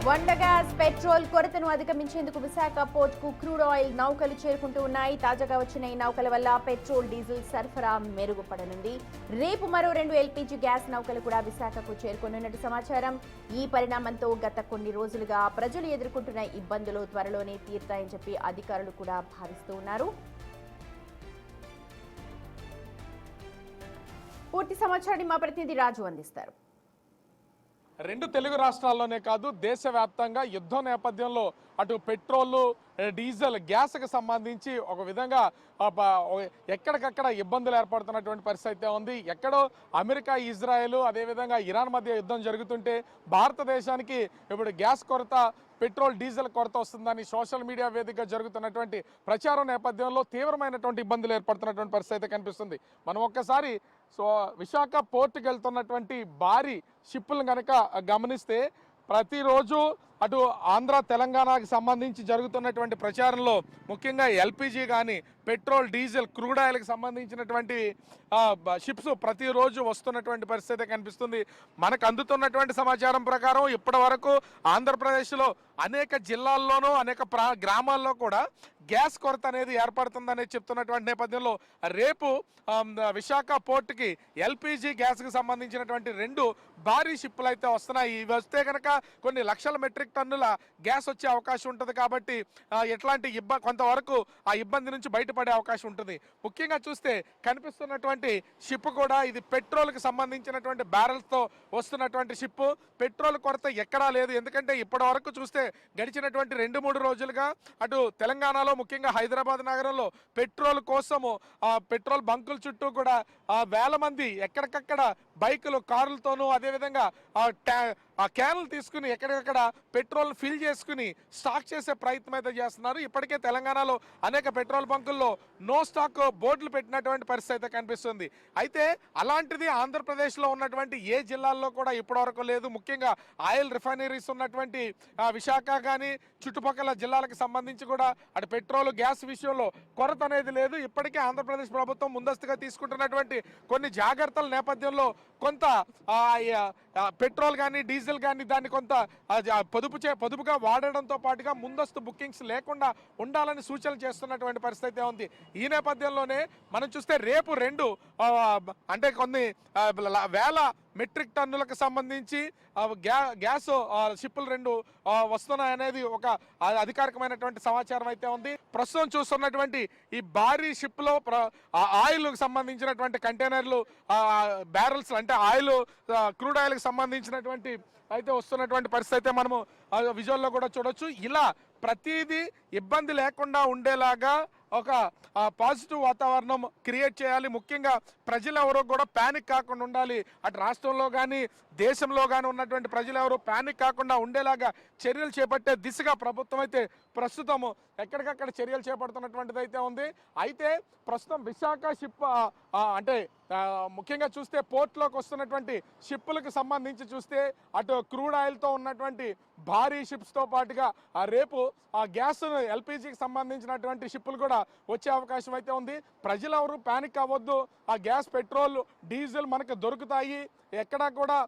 వంట gas petrol కొరతను అధిగమించేందుకు విశాఖ పోర్టుకు క్రూడ్ ఆయిల్ నౌకలు చేరుకుంటూ ఉన్నాయి. తాజాగా వచ్చిన ఈ నౌకల వల్ల పెట్రోల్ డీజిల్ సరఫరా మెరుగుపడనుంది. రేపు మరో 2 ఎల్పీజీ గ్యాస్ నౌకలు కూడా విశాఖకు చేరుకోనున్నట్టు సమాచారం. ఈ పరిణామంతో గత కొన్ని రోజులుగా ప్రజలు ఎదుర్కొంటున్న ఇబ్బందులు త్వరలోనే తీరుతాయని చెప్పి అధికారులు కూడా భావిస్తూ ఉన్నారు. పూర్తి సమాచారాన్ని మా ప్రతినిధి రాజు అందిస్తారు. రెండు తెలుగు రాష్ట్రాల్లోనే కాదు దేశవ్యాప్తంగా యుద్ధం నేపథ్యంలో అటు పెట్రోల్ డీజిల్ గ్యాస్కి సంబంధించి ఒక విధంగా ఎక్కడికక్కడ ఇబ్బందులు ఏర్పడుతున్నటువంటి పరిస్థితి ఉంది. ఎక్కడో అమెరికా, ఇజ్రాయెల్, అదేవిధంగా ఇరాన్ మధ్య యుద్ధం జరుగుతుంటే భారతదేశానికి ఇప్పుడు గ్యాస్ కొరత, పెట్రోల్ డీజిల్ కొరత వస్తుందని సోషల్ మీడియా వేదికగా జరుగుతున్నటువంటి ప్రచారం నేపథ్యంలో తీవ్రమైనటువంటి ఇబ్బందులు ఏర్పడుతున్నటువంటి పరిస్థితి కనిపిస్తుంది. మనం ఒక్కసారి విశాఖ పోర్టుకు వెళ్తున్నటువంటి భారీ షిప్పులను కనుక గమనిస్తే ప్రతిరోజు అటు ఆంధ్ర, తెలంగాణకి సంబంధించి జరుగుతున్నటువంటి ప్రచారంలో ముఖ్యంగా ఎల్పిజి కానీ పెట్రోల్, డీజిల్, క్రూడ్ ఆయిల్కి సంబంధించినటువంటి షిప్స్ ప్రతిరోజు వస్తున్నటువంటి పరిస్థితి కనిపిస్తుంది. మనకు అందుతున్నటువంటి సమాచారం ప్రకారం ఇప్పటి వరకు ఆంధ్రప్రదేశ్లో అనేక జిల్లాల్లోనూ అనేక గ్రామాల్లో కూడా గ్యాస్ కొరత అనేది ఏర్పడుతుందని చెప్తున్నటువంటి నేపథ్యంలో రేపు విశాఖ పోర్టుకి ఎల్పిజి గ్యాస్కి సంబంధించినటువంటి 2 భారీ షిప్పులు అయితే వస్తున్నాయి. ఇవి వస్తే కనుక కొన్ని లక్షల మెట్రిక్ టన్నుల గ్యాస్ వచ్చే అవకాశం ఉంటుంది. కాబట్టి ఎట్లాంటి కొంతవరకు ఆ ఇబ్బంది నుంచి బయటపడే అవకాశం ఉంటుంది. ముఖ్యంగా చూస్తే కనిపిస్తున్నటువంటి షిప్ కూడా ఇది పెట్రోల్కి సంబంధించినటువంటి బ్యారెల్స్తో వస్తున్నటువంటి షిప్. పెట్రోల్ కొరత ఎక్కడా లేదు. ఎందుకంటే ఇప్పటి వరకు చూస్తే గడిచినటువంటి 2-3 రోజులుగా అటు తెలంగాణలో ముఖ్యంగా హైదరాబాద్ నగరంలో పెట్రోల్ కోసము పెట్రోల్ బంకుల చుట్టూ కూడా వేల మంది ఎక్కడికక్కడ బైకులు, కారులతోనూ అదేవిధంగా ఆ క్యాన్లు తీసుకుని ఎక్కడికక్కడ పెట్రోల్ ఫిల్ చేసుకుని స్టాక్ చేసే ప్రయత్నం అయితే చేస్తున్నారు. ఇప్పటికే తెలంగాణలో అనేక పెట్రోల్ బంకుల్లో నో స్టాక్ బోర్డులు పెట్టినటువంటి పరిస్థితి అయితే కనిపిస్తుంది. అయితే అలాంటిది ఆంధ్రప్రదేశ్లో ఉన్నటువంటి ఏ జిల్లాల్లో కూడా ఇప్పటివరకు లేదు. ముఖ్యంగా ఆయిల్ రిఫైనరీస్ ఉన్నటువంటి విశాఖ కానీ చుట్టుపక్కల జిల్లాలకు సంబంధించి కూడా అటు పెట్రోల్, గ్యాస్ విషయంలో కొరత అనేది లేదు. ఇప్పటికే ఆంధ్రప్రదేశ్ ప్రభుత్వం ముందస్తుగా తీసుకుంటున్నటువంటి కొన్ని జాగ్రత్తల నేపథ్యంలో కొంత పెట్రోల్ కానీ డీజిల్ కానీ దాన్ని కొంత పొదుపుగా వాడడంతో పాటుగా ముందస్తు బుకింగ్స్ లేకుండా ఉండాలని సూచనలు చేస్తున్నటువంటి పరిస్థితి ఉంది. ఈ నేపథ్యంలోనే మనం చూస్తే రేపు 2 అంటే కొన్ని వేల మెట్రిక్ టన్నులకు సంబంధించి గ్యాస్ షిప్పులు 2 వస్తున్నాయనేది ఒక అధికారికమైనటువంటి సమాచారం అయితే ఉంది. ప్రస్తుతం చూస్తున్నటువంటి ఈ భారీ షిప్లో ఆయిల్కి సంబంధించినటువంటి కంటైనర్లు, బ్యారెల్స్ అంటే ఆయిల్, క్రూడ్ ఆయిల్కి సంబంధించినటువంటి అయితే వస్తున్నటువంటి పరిస్థితి అయితే మనము విజువల్లో కూడా చూడొచ్చు. ఇలా ప్రతిదీ ఇబ్బంది లేకుండా ఉండేలాగా ఒక పాజిటివ్ వాతావరణం క్రియేట్ చేయాలి. ముఖ్యంగా ప్రజలు ఎవరో కూడా ప్యానిక్ కాకుండా ఉండాలి. అటు రాష్ట్రంలో కానీ దేశంలో కానీ ఉన్నటువంటి ప్రజలు ఎవరు ప్యానిక్ కాకుండా ఉండేలాగా చర్యలు చేపట్టే దిశగా ప్రభుత్వం అయితే ప్రస్తుతం ఎక్కడికక్కడ చర్యలు చేపడుతున్నటువంటిది అయితే ఉంది. అయితే ప్రస్తుతం విశాఖ షిప్ అంటే ముఖ్యంగా చూస్తే పోర్ట్లోకి వస్తున్నటువంటి షిప్పులకు సంబంధించి చూస్తే అటు క్రూడ్ ఆయిల్తో ఉన్నటువంటి భారీ షిప్స్తో పాటుగా రేపు గ్యాస్, ఎల్పిజికి సంబంధించినటువంటి షిప్పులు కూడా వచ్చే అవకాశం అయితే ఉంది. ప్రజలు ఎవరు ప్యానిక్ అవ్వద్దు. ఆ గ్యాస్, పెట్రోల్, డీజిల్ మనకు దొరుకుతాయి. ఎక్కడా కూడా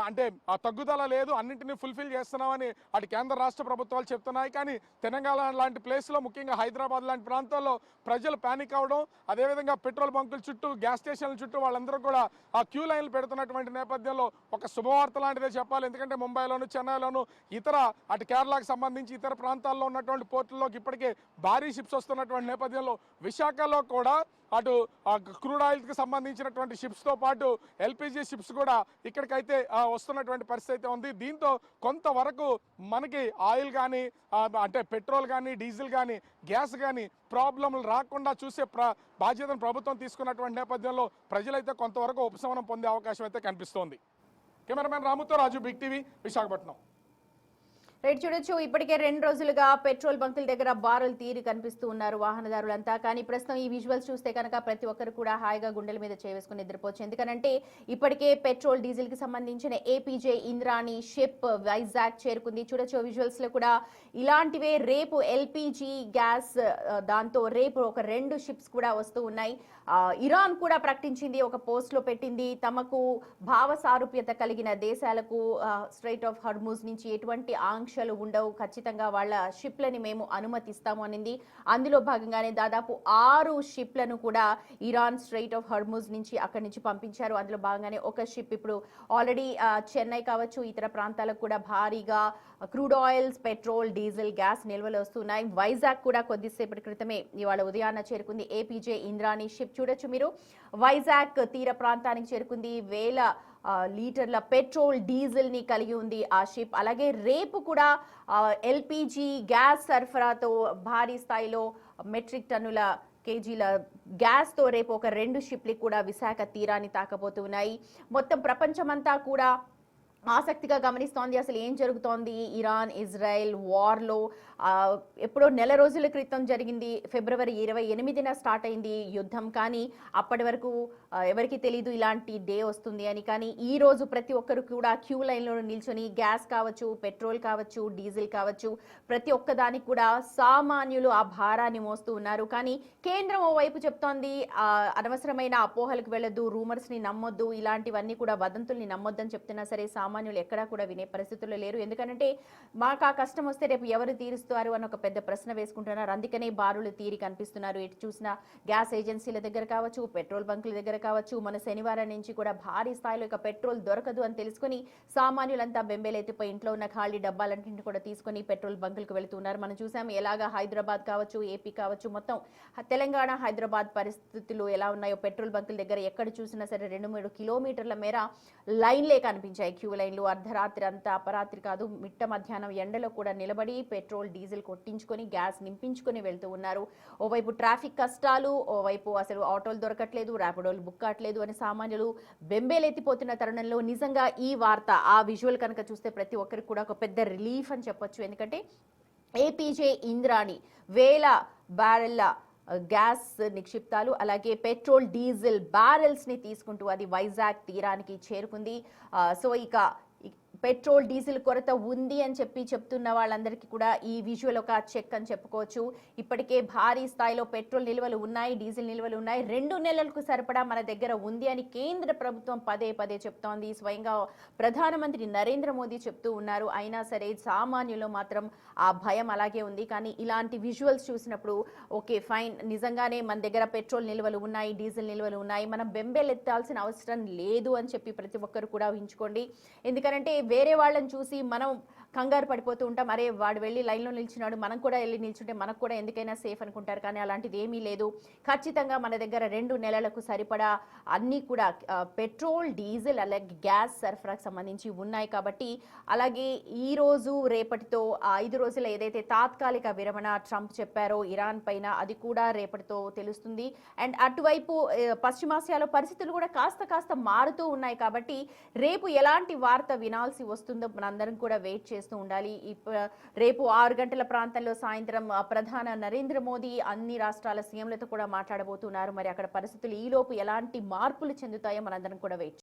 అంటే తగ్గుదల లేదు. అన్నింటినీ ఫుల్ఫిల్ చేస్తున్నామని అటు కేంద్ర రాష్ట్ర ప్రభుత్వాలు చెప్తున్నాయి. కానీ తెలంగాణ లాంటి ప్లేస్లో, ముఖ్యంగా హైదరాబాద్ లాంటి ప్రాంతాల్లో ప్రజలు ప్యానిక్ అవ్వడం, అదేవిధంగా పెట్రోల్ బంకుల చుట్టూ, గ్యాస్ స్టేషన్ల చుట్టూ వాళ్ళందరూ కూడా ఆ క్యూ లైన్లు పెడుతున్నటువంటి నేపథ్యంలో ఒక శుభవార్త లాంటిదే చెప్పాలి. ఎందుకంటే ముంబైలోను, చెన్నైలోను, ఇతర అటు కేరళకు సంబంధించి ఇతర ప్రాంతాల్లో ఉన్నటువంటి పోర్టుల్లోకి ఇప్పటికే భారీ షిప్స్ వస్తున్నటువంటి నేపథ్యంలో విశాఖలో కూడా అటు క్రూడ్ ఆయిల్కి సంబంధించినటువంటి షిప్స్తో పాటు ఎల్పిజి షిప్స్ కూడా ఇక్కడికైతే వస్తున్నటువంటి పరిస్థితి ఉంది. దీంతో కొంతవరకు మనకి ఆయిల్ కానీ అంటే పెట్రోల్ కానీ డీజిల్ కానీ గ్యాస్ కానీ ప్రాబ్లంలు రాకుండా చూసే బాధ్యతను ప్రభుత్వం తీసుకున్నటువంటి నేపథ్యంలో ప్రజలైతే కొంతవరకు ఉపశమనం పొందే అవకాశం అయితే కనిపిస్తోంది. కెమెరామెన్ రాముతో రాజు, బిగ్ టీవీ, విశాఖపట్నం. రైట్, చూడొచ్చు. ఇప్పటికే 2 రోజులుగా పెట్రోల్ బంకుల దగ్గర బారులు తీరి కనిపిస్తూ ఉన్నారు వాహనదారులంతా. కానీ ప్రస్తుతం ఈ విజువల్స్ చూస్తే కనుక ప్రతి ఒక్కరు కూడా హాయిగా గుండెల మీద చేసుకుని నిద్రపోవచ్చు. ఎందుకంటే ఇప్పటికే పెట్రోల్, డీజిల్ కి సంబంధించిన ఏపీజే ఇంద్రాణి షిప్ వైజాగ్ చేరుకుంది. చూడొచ్చు విజువల్స్ లో కూడా ఇలాంటివే రేపు ఎల్పిజి గ్యాస్, దాంతో రేపు ఒక 2 షిప్స్ కూడా వస్తూ ఉన్నాయి. ఇరాన్ కూడా ప్రకటించింది, ఒక పోస్ట్ లో పెట్టింది, తమకు భావ సారూప్యత కలిగిన దేశాలకు స్ట్రైట్ ఆఫ్ హార్మూజ్ నుంచి ఎటువంటి ఆంక్ష ఆంక్షలు ఉండవు, ఖచ్చితంగా వాళ్ళ షిప్లని మేము అనుమతిస్తాము అనింది. అందులో భాగంగానే దాదాపు 6 షిప్లను కూడా ఇరాన్ స్ట్రెయిట్ ఆఫ్ హర్ముజ్ నుంచి అక్కడి నుంచి పంపించారు. అందులో భాగంగానే ఒక షిప్ ఇప్పుడు ఆల్రెడీ చెన్నై కావచ్చు, ఇతర ప్రాంతాలకు కూడా భారీగా crude oils, petrol, diesel, gas నిల్వలు వస్తున్నాయి. వైజాగ్ కూడా కొద్దిసేపటి క్రితమే ఇవాళ ఉదయాన్న చేరుకుంది ఏపీజే ఇంద్రాణి షిప్. చూడొచ్చు మీరు, వైజాగ్ తీర ప్రాంతానికి చేరుకుంది. వేల లీటర్ల పెట్రోల్, డీజిల్ ని కలిగి ఉంది ఆ షిప్. అలాగే రేపు కూడా ఎల్పిజి గ్యాస్ సరఫరాతో భారీ స్థాయిలో మెట్రిక్ టన్నుల కేజీల గ్యాస్తో రేపు ఒక 2 షిప్లు కూడా విశాఖ తీరాన్ని తాకబోతున్నాయి. మొత్తం ప్రపంచమంతా కూడా ఆసక్తిగా గమనిస్తోంది అసలు ఏం జరుగుతోంది ఇరాన్ ఇజ్రాయెల్ వార్లో. ఎప్పుడో నెల రోజుల క్రితం జరిగింది, ఫిబ్రవరి 28న స్టార్ట్ అయింది యుద్ధం. కానీ అప్పటి వరకు ఎవరికి తెలీదు ఇలాంటి డే వస్తుంది అని. కానీ ఈ రోజు ప్రతి ఒక్కరు కూడా క్యూ లైన్లో నిల్చొని గ్యాస్ కావచ్చు, పెట్రోల్ కావచ్చు, డీజిల్ కావచ్చు, ప్రతి ఒక్కదానికి కూడా సామాన్యులు ఆ భారాన్ని మోస్తూ ఉన్నారు. కానీ కేంద్రం ఓవైపు చెప్తోంది అనవసరమైన అపోహలకు వెళ్ళొద్దు, రూమర్స్ని నమ్మొద్దు, ఇలాంటివన్నీ కూడా వదంతుల్ని నమ్మొద్దని చెప్తున్నా సరే సామాన్యులు ఎక్కడా కూడా వినే పరిస్థితుల్లో లేరు. ఎందుకంటే మాకు ఆ కష్టం వస్తే రేపు ఎవరు తీరుస్తారు అని ఒక పెద్ద ప్రశ్న వేసుకుంటున్నారు. అందుకనే బారులు తీరి కనిపిస్తున్నారు. ఎటు చూసినా గ్యాస్ ఏజెన్సీల దగ్గర కావచ్చు, పెట్రోల్ బంకుల దగ్గర కావచ్చు. మన శనివారం నుంచి కూడా భారీ స్థాయిలో ఇక పెట్రోల్ దొరకదు అని తెలుసుకుని సామాన్యులంతా బెంబేలెత్తిపోయి ఇంట్లో ఉన్న ఖాళీ డబ్బాలన్నింటిని కూడా తీసుకొని పెట్రోల్ బంకులకు వెళుతున్నారు. మనం చూసాం ఎలాగా హైదరాబాద్ కావచ్చు, ఏపీ కావచ్చు, మొత్తం తెలంగాణ హైదరాబాద్ పరిస్థితులు ఎలా ఉన్నాయో. పెట్రోల్ బంకుల దగ్గర ఎక్కడ చూసినా సరే 2-3 కిలోమీటర్ల మేర లైన్లే కనిపించాయి. క్యూ లైన్లు అర్ధరాత్రి అంతా, అపరాత్రి కాదు, మిట్ట మధ్యాహ్నం ఎండలో కూడా నిలబడి పెట్రోల్, డీజిల్ కొట్టించుకొని గ్యాస్ నింపించుకొని వెళ్తూ ఉన్నారు. ఓవైపు ట్రాఫిక్ కష్టాలు, ఓవైపు అసలు ఆటోలు దొరకట్లేదు, ర్యాపిడోలు బుక్ కావట్లేదు అని సామాన్యులు బెంబేలెత్తిపోతున్న తరుణంలో నిజంగా ఈ వార్త, ఆ విజువల్ కనుక చూస్తే ప్రతి ఒక్కరికి కూడా ఒక పెద్ద రిలీఫ్ అని చెప్పొచ్చు. ఎందుకంటే ఏపీజే ఇంద్రాణి వేల బ్యారెల్ల గ్యాస్ నిక్షిప్తాలు, అలాగే పెట్రోల్, డీజిల్ బ్యారెల్స్ ని తీసుకుంటూ అది వైజాగ్ తీరానికి చేరుకుంది. సో ఇక పెట్రోల్, డీజిల్ కొరత ఉంది అని చెప్తున్న వాళ్ళందరికీ కూడా ఈ విజువల్ ఒక చెక్ అని చెప్పుకోవచ్చు. ఇప్పటికే భారీ స్థాయిలో పెట్రోల్ నిల్వలు ఉన్నాయి, డీజిల్ నిల్వలు ఉన్నాయి, 2 నెలలకు సరిపడా మన దగ్గర ఉంది అని కేంద్ర ప్రభుత్వం పదే పదే చెప్తోంది. స్వయంగా ప్రధానమంత్రి నరేంద్ర మోదీ చెప్తూ ఉన్నారు. అయినా సరే సామాన్యులు మాత్రం ఆ భయం అలాగే ఉంది. కానీ ఇలాంటి విజువల్స్ చూసినప్పుడు ఓకే ఫైన్, నిజంగానే మన దగ్గర పెట్రోల్ నిల్వలు ఉన్నాయి, డీజిల్ నిల్వలు ఉన్నాయి, మనం బెంబేలెత్తాల్సిన అవసరం లేదు అని చెప్పి ప్రతి ఒక్కరు కూడా ఊహించుకోండి. ఎందుకంటే వేరే వాళ్ళని చూసి మనం కంగారు పడిపోతూ ఉంటాం. అరే వాడు వెళ్ళి లైన్లో నిల్చున్నాడు, మనం కూడా వెళ్ళి నిల్చుంటే మనకు కూడా ఎందుకైనా సేఫ్ అనుకుంటారు. కానీ అలాంటిది ఏమీ లేదు. ఖచ్చితంగా మన దగ్గర 2 నెలలకు సరిపడా అన్నీ కూడా పెట్రోల్, డీజిల్, అలాగే గ్యాస్ సరఫరాకు సంబంధించి ఉన్నాయి. కాబట్టి అలాగే ఈ రోజు రేపటితో 5 రోజుల ఏదైతే తాత్కాలిక విరమణ ట్రంప్ చెప్పారో ఇరాన్ పైన, అది కూడా రేపటితో తెలుస్తుంది. అండ్ అటువైపు పశ్చిమాసియాలో పరిస్థితులు కూడా కాస్త మారుతూ ఉన్నాయి. కాబట్టి రేపు ఎలాంటి వార్త వినాల్సి వస్తుందో మనందరం కూడా వెయిట్ చేస్తూ ఉండాలి. రేపు 6 గంటల ప్రాంతంలో సాయంత్రం ప్రధాని నరేంద్ర మోదీ అన్ని రాష్ట్రాల సీఎంలతో కూడా మాట్లాడబోతున్నారు. మరి అక్కడ పరిస్థితులు ఈలోపు ఎలాంటి మార్పులు చెందుతాయో మనందరం కూడా వెయిట్